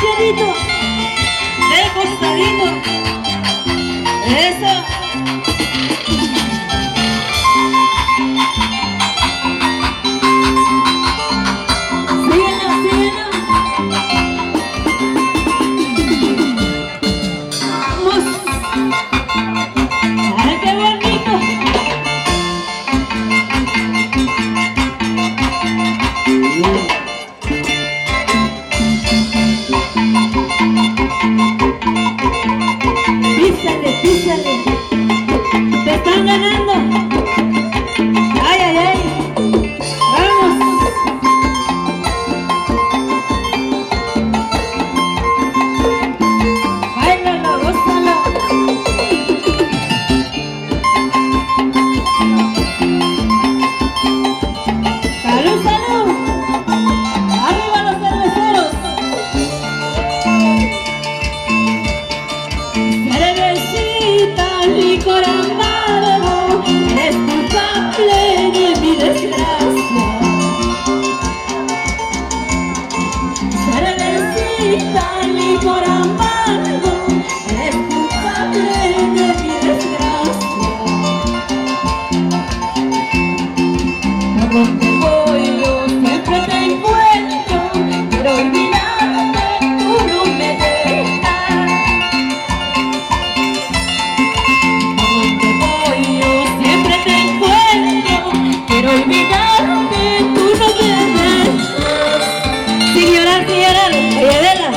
zapateadito, de costadito. Eso. Síguelo, síguelo. Vamos. ¡Ay, qué bonito! Písale, písale. Te están ganando. Ay, ay, ay. Vamos. Báilalo, gózalo. Salud, salud. Arriba los cerveceros. Cervecita, licor amargo, eres culpable de mi desgracia. Cervecita, licor amargo, eres culpable de mi desgracia. Por donde voy yo siempre te encuentro, pero olvidarte tú no me dejas. Por donde voy yo siempre te encuentro, pero olvidarte tú no me dejas. Sin llorar, oye, vela.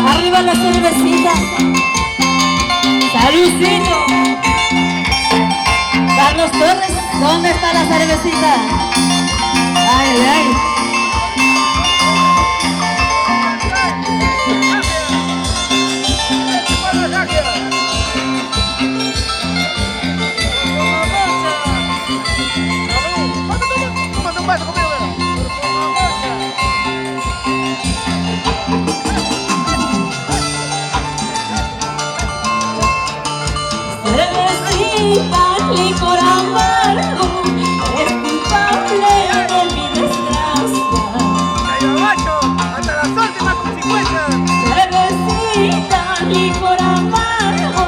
Arriba la cervecita. Saludcito. Carlos Torres, ¿dónde está la cervecita? Ay, ay. Cervecita, licor amargo, eres culpable de mi desgracia. Hasta las últimas consecuencias. Cervecita, licor amargo,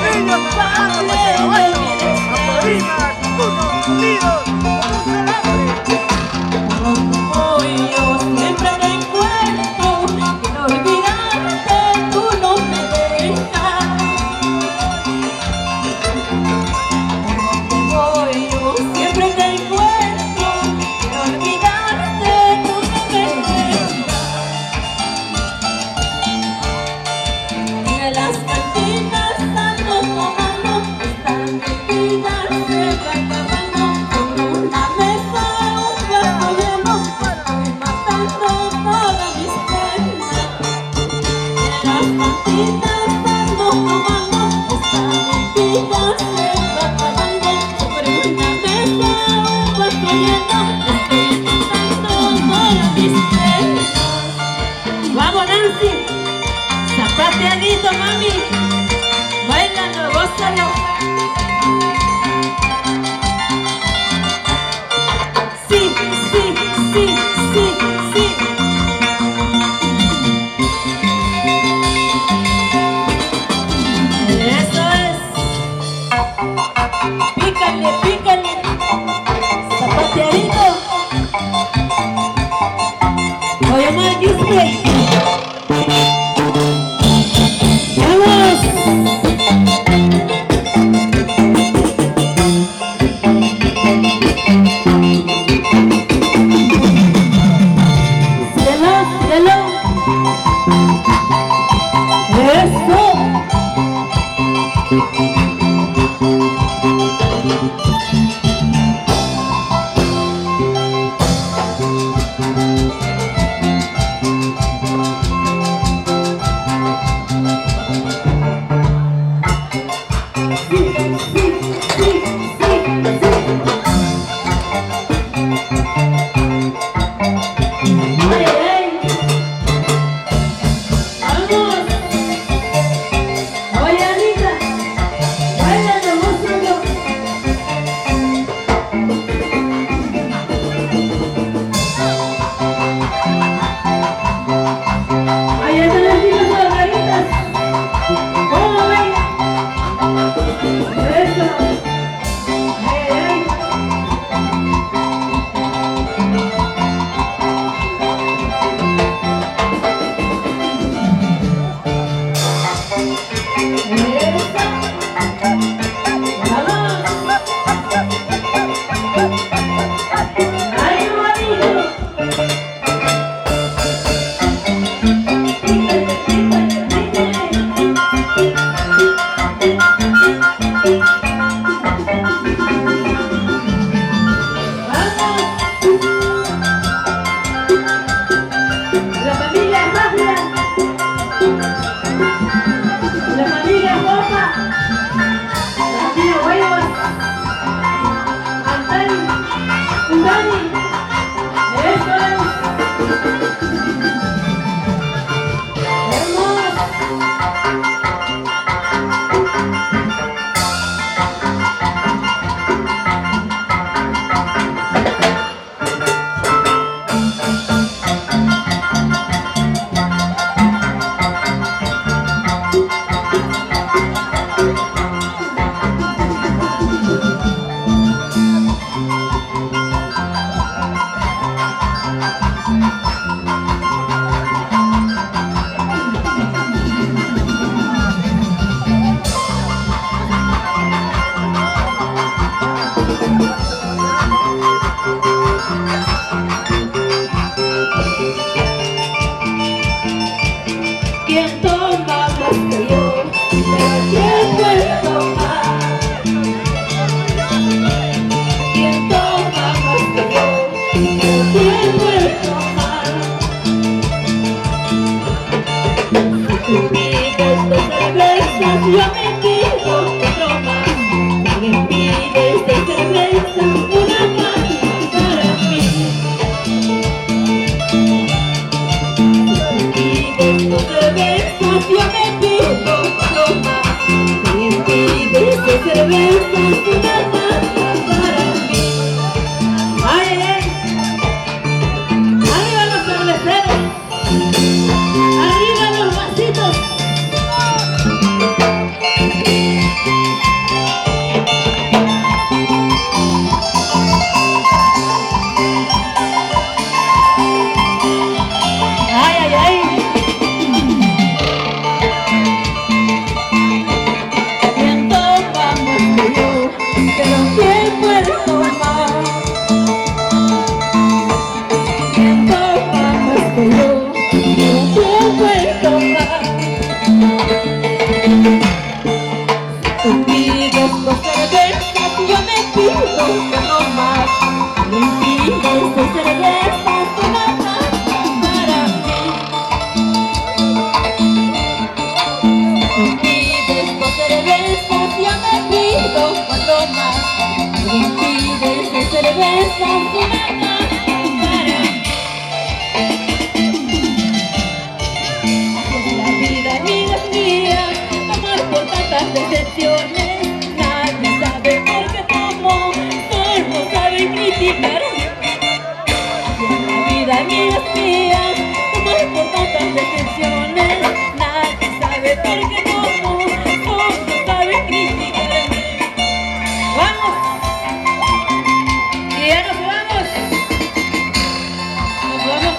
eres culpable de mi desgracia. Unidos, por un solo hambre. Por donde voy yo siempre te encuentro, quiero olvidarte tú no me dejas. Por donde voy yo siempre te encuentro, quiero olvidarte tú no me dejas. En las cantinas ando tomando, están metidas se va acabando. Por una mesa un vaso lleno, estoy matando todas mis penas. En las cantinas ando tomando, están metidas se va acabando. Por una mesa un vaso lleno, estoy matando todas mis penas. Vamos, Nancy. Zapateadito, mami. Báilalo, gózalo. Sí, sí, sí, sí, sí. Eso es. Pícale, pícale. Zapateadito. Oye, Marquisque. ¡Vamos! ¡Cielo, cielo! ¡Eso! un tiempo el tomar. Siento más que yo, un tiempo el tomar. Tú pides dos cervezas y yo me pido uno más. Me pides dos cervezas, una más para mí. Tú pides dos cervezas y yo me pido cuatro más. Me pides dos cervezas, una más para mí. La vida, amigas mías, amar por tantas decepciones. Nadie sabe por qué tomo, solo sabe criticarme. La vida, amigas mías, amar por tantas decepciones. Nadie sabe por qué tomo, solo sabe criticarme. ¡Vamos! Y ya nos vamos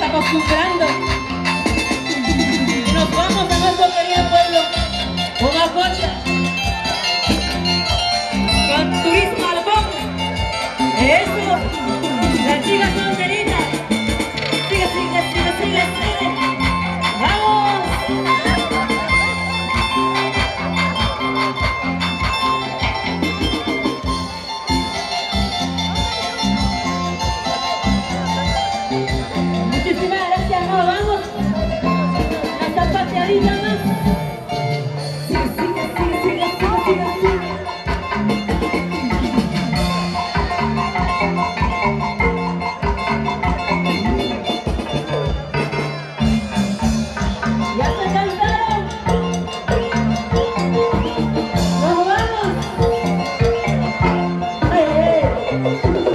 acostumbrando. Nos vamos a nuestro querido pueblo con Apocha, con Turismo Albón. Eso, las chicas solteritas. Sigue, sigue, sigue, sigue, sigue. ¡Vamos! Muchísimas gracias, nos vamos. Hasta pateadita más. Sigue, sigue, sigue, sigue, sigue, sigue, sigue. Ya se cansaron. Nos vamos. Ay, ay.